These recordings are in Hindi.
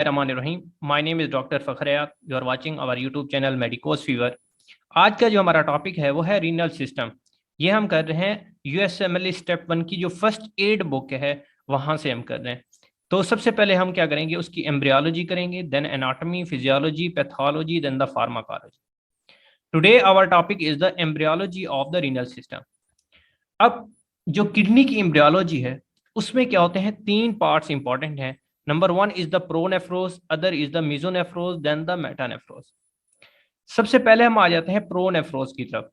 Bismillahirrahmanirrahim. My name is Dr. Fakhriya. You are watching our YouTube channel Medicos Fever. आज का जो हमारा टॉपिक है वो है रीनल सिस्टम। ये हम कर रहे हैं यूएसएमएल स्टेप 1 की जो फर्स्ट एड बुक है वहां से हम कर रहे हैं। तो सबसे पहले हम क्या करेंगे, उसकी एम्ब्रियोलॉजी करेंगे, then anatomy, physiology, pathology, then the pharmacology. Today our topic is the embryology of the renal system. अब जो किडनी की एम्ब्रियोलॉजी है उसमें क्या होते हैं, तीन पार्ट्स इंपॉर्टेंट हैं। Number 1 is the pronephros, other is the mesonephros, then the metanephros. सबसे पहले हम आ जाते हैं प्रोनेफ्रोज की तरफ।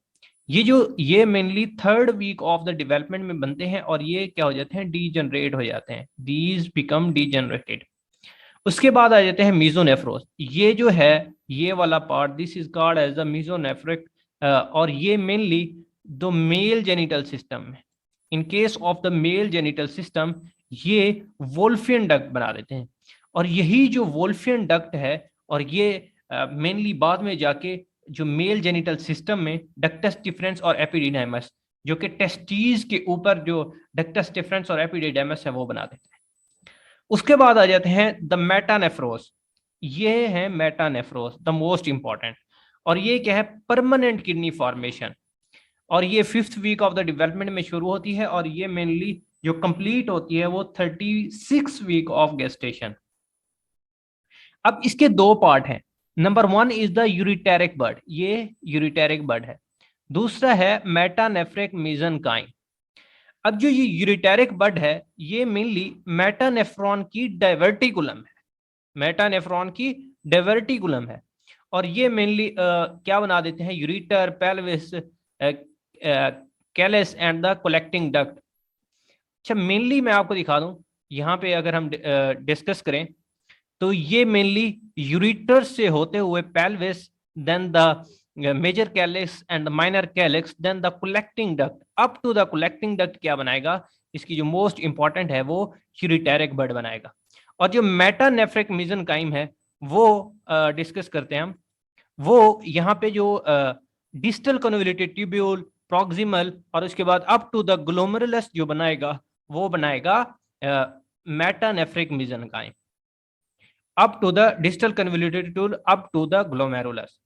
ये mainly third week of the development में बनते हैं और ये क्या हो जाते हैं, डीजनरेट हो जाते हैं, दीज बिकम डीजनरेटेड। उसके बाद आ जाते हैं मेसोनेफ्रोज। ये जो है ये वाला part, this is called as the mesonephric, और ये mainly the male genital system में, in case of the male genital system ये वोल्फियन डक्ट बना देते हैं। और यही जो वोल्फियन डक्ट है और ये मेनली बाद में जाके जो मेल जेनिटल सिस्टम में डक्टस डिफरेंस और एपिडिडाइमस, जो कि टेस्टीज के ऊपर जो डक्टस डिफरेंस और एपिडिडाइमस है वो बना देते हैं। उसके बाद आ जाते हैं द मेटानेफ्रोज। ये है मेटानेफ्रोज, द मोस्ट इंपॉर्टेंट। और ये क्या है, परमानेंट किडनी फॉर्मेशन। और ये 5th week of the development में शुरू होती है और ये मेनली जो कंप्लीट होती है वो 36 वीक ऑफ गेस्टेशन। अब इसके दो पार्ट हैं। Number 1 is the ureteric bird, ये यूरिटेरिक बर्ड है। दूसरा है मेटानेफ्रिक मेसेनकाइम। अब जो ये यूरिटेरिक बर्ड है ये मेनली मेटानेफ्रॉन की डाइवर्टिकुलम है, मेटानेफ्रॉन की डाइवर्टिकुलम है। और ये मेनली क्या बना देते हैं, ureter, pelvis, callus and the collecting duct. अच्छा, मेनली मैं आपको दिखा दूं, यहाँ पे अगर हम डिस्कस करें तो ये मेनली यूरिटर से होते हुए pelvis, then the major calyx and the minor calyx, then the collecting duct up to the collecting duct क्या बनाएगा, इसकी जो मोस्ट इंपॉर्टेंट है वो यूरिटेरिक बर्ड बनाएगा। और जो मेटानेफ्रिक मेसेनकाइम है वो डिस्कस करते हैं हम। वो यहाँ पे जो डिस्टल कन्वोल्यूटेड ट्यूब्यूल, प्रॉक्सिमल और उसके बाद अप टू द ग्लोमेरुलस जो बनाएगा वो बनाएगा metanephric mesenchyme, up to the distal convoluted tubule up to the glomerulus.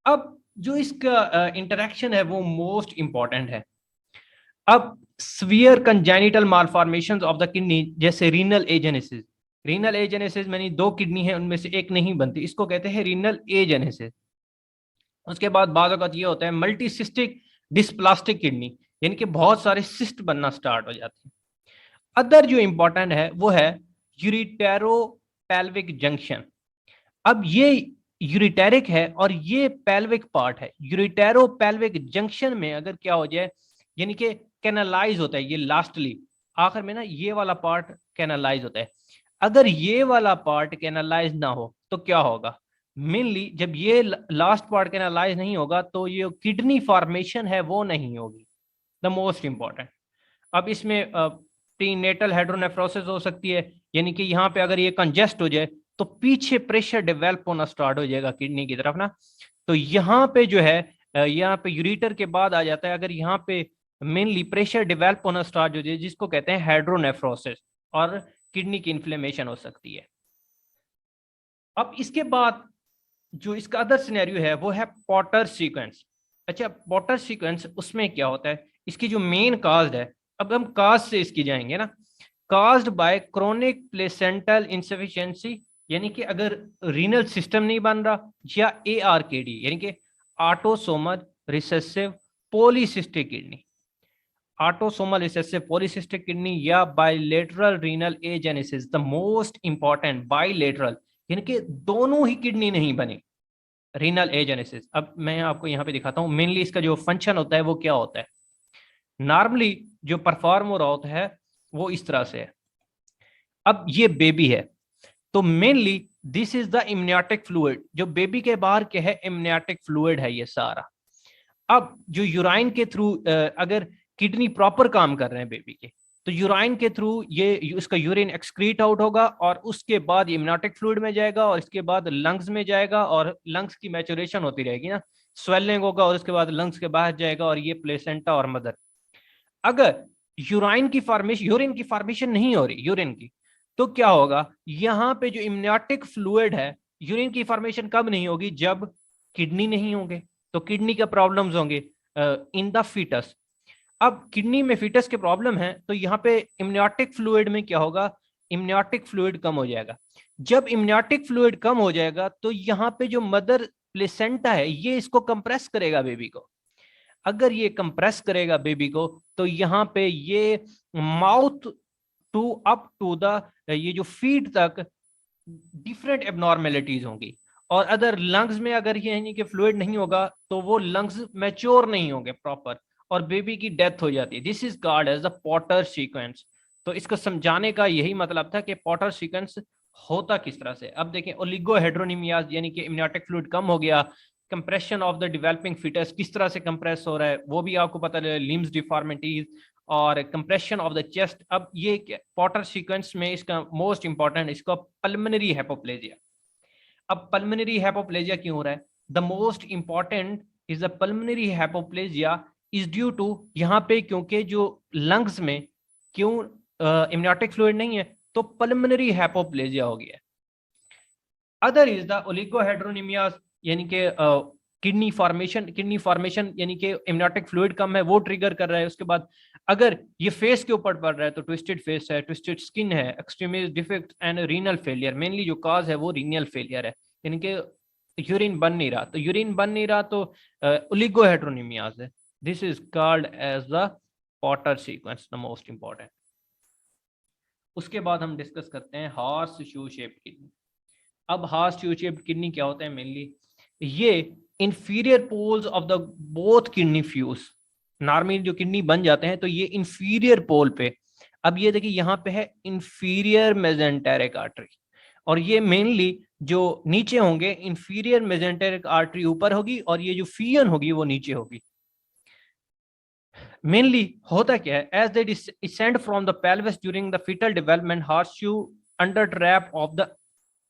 अब जो इसका इंटरेक्शन है वो मोस्ट इंपॉर्टेंट है। अब severe congenital मालफॉर्मेशंस of the kidney, जैसे रीनल एजेनेसिस। रीनल एजेनेसिस यानी दो किडनी है उनमें से एक नहीं बनती, इसको कहते हैं रीनल एजेनेसिस। उसके बाद बाद वक्त ये होता है मल्टीसिस्टिक डिस्प्लास्टिक किडनी, यानी कि बहुत सारे सिस्ट बनना स्टार्ट हो जाते हैं। अदर जो इंपॉर्टेंट है वो है यूरिटेरो पेल्विक जंक्शन। अब ये यूरिटेरिक है और ये पेल्विक पार्ट है। यूरिटेरो पेल्विक जंक्शन में अगर क्या हो जाए, यानी कि कैनालाइज होता है, ये लास्टली आखिर में ना ये वाला पार्ट कैनालाइज होता है। अगर ये वाला पार्ट कैनालाइज ना हो तो क्या होगा, मेनली जब ये लास्ट पार्ट कैनालाइज नहीं होगा तो ये किडनी फॉर्मेशन है वो नहीं होगी, द मोस्ट इंपॉर्टेंट। अब इसमें प्रीनेटल हेड्रोनेफ्रोसिस हो सकती है, यानी कि यहाँ पे अगर ये कंजेस्ट हो जाए तो पीछे प्रेशर डेवलप होना स्टार्ट हो जाएगा किडनी की तरफ ना। तो यहाँ पे जो है यहाँ पे यूरिटर के बाद आ जाता है, अगर यहाँ पे मेनली प्रेशर डेवलप होना स्टार्ट हो जाए जिसको कहते हैं हाइड्रोनेफ्रोसिस, और किडनी की इन्फ्लेमेशन हो सकती है। अब इसके बाद जो इसका अदर सिनेरियो है वो है पॉटर सीक्वेंस। अच्छा, पॉटर सीक्वेंस उसमें क्या होता है, इसकी जो मेन काज है, अब हम काज से इसकी जाएंगे ना, caused by chronic placental insufficiency, यानी कि अगर रीनल सिस्टम नहीं बन रहा, या ARKD यानी कि autosomal recessive polycystic kidney, autosomal recessive polycystic kidney, या bilateral renal agenesis, the most important bilateral, यानी कि दोनों ही किडनी नहीं बनी, रीनल एजेनेसिस। अब मैं आपको यहाँ पे दिखाता हूँ मेनली इसका जो फंक्शन होता है वो क्या होता है। नॉर्मली जो परफॉर्म हो रहा होता है वो इस तरह से है। अब ये बेबी है तो mainly this is the amniotic fluid, जो बेबी के बाहर क्या है, इम्नियोटिक फ्लूइड है ये सारा। अब जो यूराइन के थ्रू अगर किडनी प्रॉपर काम कर रहे हैं बेबी के, तो यूराइन के थ्रू ये इसका यूरिन एक्सक्रीट आउट होगा और उसके बाद इम्नियोटिक फ्लूइड में जाएगा और इसके बाद लंग्स में जाएगा और लंग्स की मैचुरेशन होती रहेगी ना, स्वेलिंग होगा और उसके बाद लंग्स के बाहर जाएगा और ये प्लेसेंटा और मदर। अगर यूरिन की फॉर्मेशन नहीं हो रही यूरिन की, तो क्या होगा, यहाँ पे जो इम्नियोटिक फ्लूइड है, यूरिन की फॉर्मेशन कब नहीं होगी, जब किडनी नहीं होंगे, तो किडनी के प्रॉब्लम्स होंगे इन द फीटस। अब किडनी में फीटस के प्रॉब्लम है, तो यहाँ पे इम्नियोटिक फ्लूइड में क्या होगा, इम्नियोटिक फ्लूइड कम हो जाएगा। जब इम्नियोटिक फ्लूइड कम हो जाएगा तो यहाँ पे जो मदर प्लेसेंटा है ये इसको कंप्रेस करेगा बेबी को। अगर ये कंप्रेस करेगा बेबी को तो यहाँ पे ये mouth to up to the ये जो फीट तक डिफरेंट एबनॉर्मेलिटीज होंगी। और अदर लंग्स में अगर ये यानी कि फ्लूइड नहीं होगा तो वो लंग्स मैच्योर नहीं होंगे प्रॉपर, और बेबी की डेथ हो जाती है। This is called as the Potter sequence. तो इसको समझाने का यही मतलब था कि पॉटर सीक्वेंस होता किस तरह से। अब देखें, ओलिगोहेड्रोनीमियाज यानी कि इम्नियोटिक फ्लूइड कम हो गया, compression of the developing fetus किस तरह से कंप्रेस हो रहा है वो भी आपको पता है, लिम्स डिफॉर्मिटीज और कंप्रेशन ऑफ द चेस्ट। अब ये पॉटर सीक्वेंस में इसका मोस्ट इंपॉर्टेंट इसका पल्मोनरी हाइपोप्लेजिया। अब पल्मोनरी हाइपोप्लेजिया क्यों हो रहा है, the most important is the pulmonary hypoplasia is due to यहाँ पे, क्योंकि जो लंग्स में क्यों इम्नियोटिक फ्लूइड नहीं है तो पल्मोनरी हाइपोप्लेजिया हो गया। अदर इज द ओलिगोहेड्रोनीमियाज यानी कि किडनी फॉर्मेशन यानी कि इम्नियोटिक फ्लूइड कम है वो ट्रिगर कर रहा है। उसके बाद अगर ये फेस के ऊपर पड़ रहा है तो ट्विस्टेड फेस है, ट्विस्टेड स्किन है, extremities defect and renal failure. Mainly जो कॉज है वो रीनल फेलियर है, यानी कि यूरिन बन नहीं रहा, तो यूरिन बन नहीं रहा तो ओलिगोहेड्रोनीमियाज है। This is called as the Potter sequence, the most important. उसके बाद हम डिस्कस करते हैं हॉर्स शू शेप किडनी। अब हॉर्स शू शेप किडनी क्या होता है, मेनली ये inferior poles of the both kidney fuse. Normally जो किडनी बन जाते हैं तो ये इंफीरियर पोल पे, अब ये देखिए यहाँ पे है इंफीरियर मेजेंटेरिक आर्टरी, और ये मेनली जो नीचे होंगे इंफीरियर मेजेंटेरिक आर्टरी ऊपर होगी और ये जो फियन होगी वो नीचे होगी। मेनली होता क्या है, as they descend from the pelvis during the foetal development, horseshoe under trap of the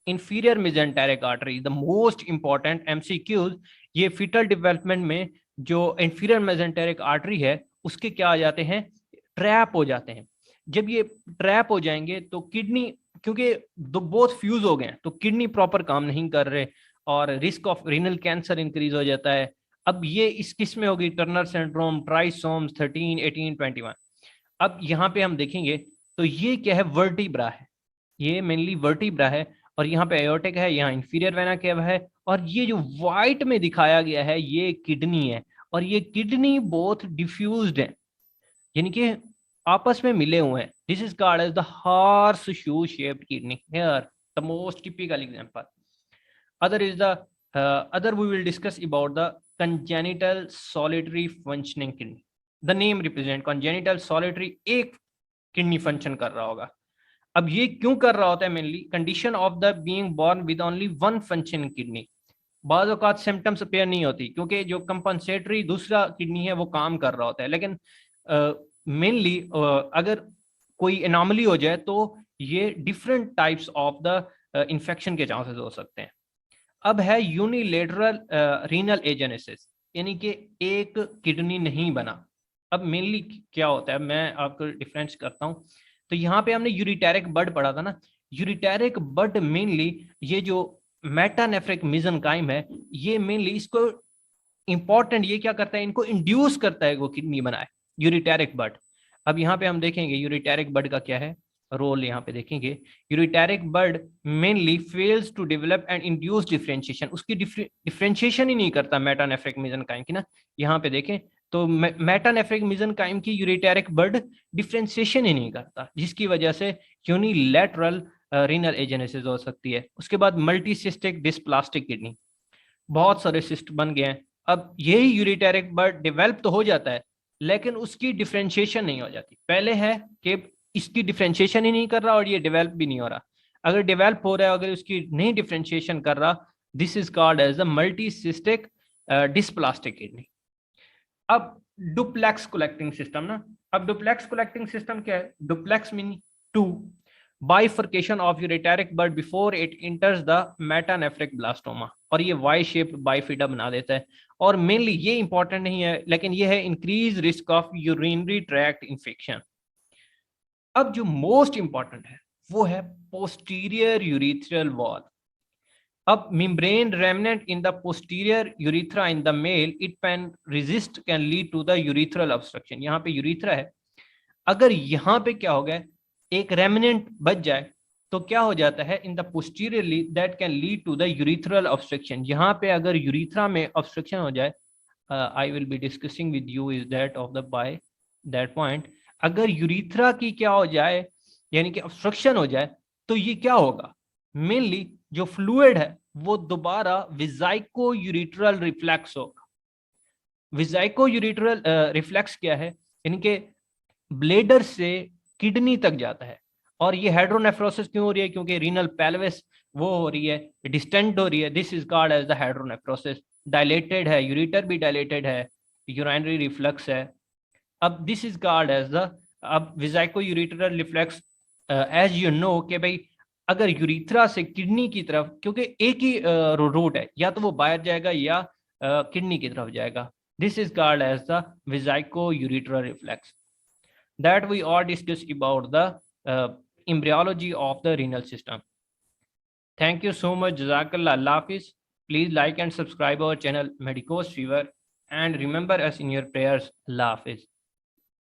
inferior mesenteric artery. The most important MCQs, ये फीटल डेवलपमेंट में जो इंफीरियर मेजेंटेरिक आर्टरी है उसके क्या आ जाते हैं, ट्रैप हो जाते हैं। जब ये ट्रैप हो जाएंगे तो किडनी, क्योंकि दो बोथ फ्यूज हो गए तो किडनी प्रॉपर काम नहीं कर रहे और risk of renal cancer increase हो जाता है। अब ये इस किस में होगी, टर्नर सिंड्रोम, ट्राइसोम्स 13, 18, 21। अब यहाँ पे हम देखेंगे तो ये क्या है, वर्टिब्रा है, ये मेनली वर्टिब्रा है, और यहाँ पे एयोर्टिक है, यहाँ इंफीरियर वेना केवा है, और ये जो व्हाइट में दिखाया गया है ये किडनी है, और ये किडनी बोथ डिफ्यूज्ड है यानी कि आपस में मिले हुए हैं। This is called as the horse shoe shaped kidney. Here the most typical example. other is the other we will discuss about the congenital solitary functioning kidney. The name represent congenital solitary, एक किडनी फंक्शन कर रहा होगा। अब ये क्यों कर रहा होता है, mainly condition of the being born with only one functioning kidney. बाज़ औक़ात सिम्टम्स अपेयर नहीं होती क्योंकि जो कंपनसेटरी दूसरा किडनी है वो काम कर रहा होता है, लेकिन मेनली अगर कोई एनॉमली हो जाए तो ये different types of the infection के चांसेस हो सकते हैं। अब है यूनिलेटरल रीनल एजेनेसिस, यानी कि एक किडनी नहीं बना। अब मेनली क्या होता है, मैं आपको डिफरेंस करता हूँ। तो यहाँ पे हमने यूरिटेरिक बड पढ़ा था ना, यूरिटेरिक बड मेनली ये जो मेटानेफ्रिक मेसेनकाइम है ये मेनली इसको इंपॉर्टेंट ये क्या करता है, इनको इंड्यूस करता है वो किडनी बनाए, यूरिटेरिक बड। अब यहाँ पे हम देखेंगे यूरिटेरिक बड का क्या है रोल, यहाँ पे देखेंगे ureteric bud mainly fails to develop and induce differentiation, उसकी डिफरेंशिएशन ही नहीं करता मेटानेफ्रिक मेसेनकाइम की ना। यहाँ पे देखें तो मेटानेफ्रिक मेसेनकाइम की यूरिटेरिक बड डिफरेंशिएशन ही नहीं करता, जिसकी वजह से यूनिलैटरल रीनल एजेनेसिस हो सकती है। उसके बाद मल्टीसिस्टिक डिस्प्लास्टिक किडनी, बहुत सारे सिस्ट बन गए हैं। अब यही यूरिटेरिक बड डेवलप तो हो जाता है लेकिन उसकी डिफरेंशिएशन नहीं हो जाती। पहले है कि इसकी डिफरेंशिएशन ही नहीं कर रहा और ये डेवलप भी नहीं हो रहा। अगर डेवलप हो रहा है, अगर उसकी नहीं डिफरेंशिएशन कर रहा, this is called as the multicystic dysplastic kidney. अब डुप्लेक्स कलेक्टिंग सिस्टम ना, अब डुप्लेक्स कलेक्टिंग सिस्टम क्या है, duplex mean two, bifurcation of ureteric bud before it enters the metanephric blastoma, और ये Y shaped bifida बना देता है। और मेनली ये इंपॉर्टेंट नहीं है लेकिन ये है increase risk of urinary tract infection. अब जो मोस्ट इंपॉर्टेंट है वो है पोस्टीरियर यूरिथ्रल वॉल। अब membrane remnant in the posterior urethra in the male, it can lead to the urethral obstruction। यहाँ पे urethra है, अगर यहाँ पे क्या हो गया, एक remnant बच जाए तो क्या हो जाता है, in the posteriorly that can lead to the urethral obstruction। यहाँ पे अगर urethra में obstruction हो जाए, I will be discussing with you is that of the by that point, अगर urethra की क्या हो जाए, यानी कि obstruction हो जाए, तो ये क्या होगा, मेनली जो फ्लूइड है वो दोबारा विजाइको यूरिट्रल रिफ्लेक्स होगा। विजाइको यूरिट्रल रिफ्लेक्स क्या है, यानी कि ब्लेडर से किडनी तक जाता है। और ये हाइड्रोनेफ्रोसिस क्यों हो रही है, क्योंकि रीनल पेल्विस वो हो रही है, डिस्टेंट हो रही है। This is called as the hydronephrosis. Dilated है, यूरिटर भी डायलेटेड है, यूराइनरी रिफ्लक्स है। अब this is called as the, अब vesicoureteral reflex as you know कि भाई अगर यूरिथ्रा से किडनी की तरफ, क्योंकि एक ही रूट है, या तो वो बाहर जाएगा या किडनी की तरफ जाएगा। This is called as the vesicoureteral reflux. That we all discussed about the embryology of the renal system. Thank you so much. Jazakallah. Allah Hafiz. Please like and subscribe our channel Medicos Fever, and remember us in your prayers. Allah Hafiz.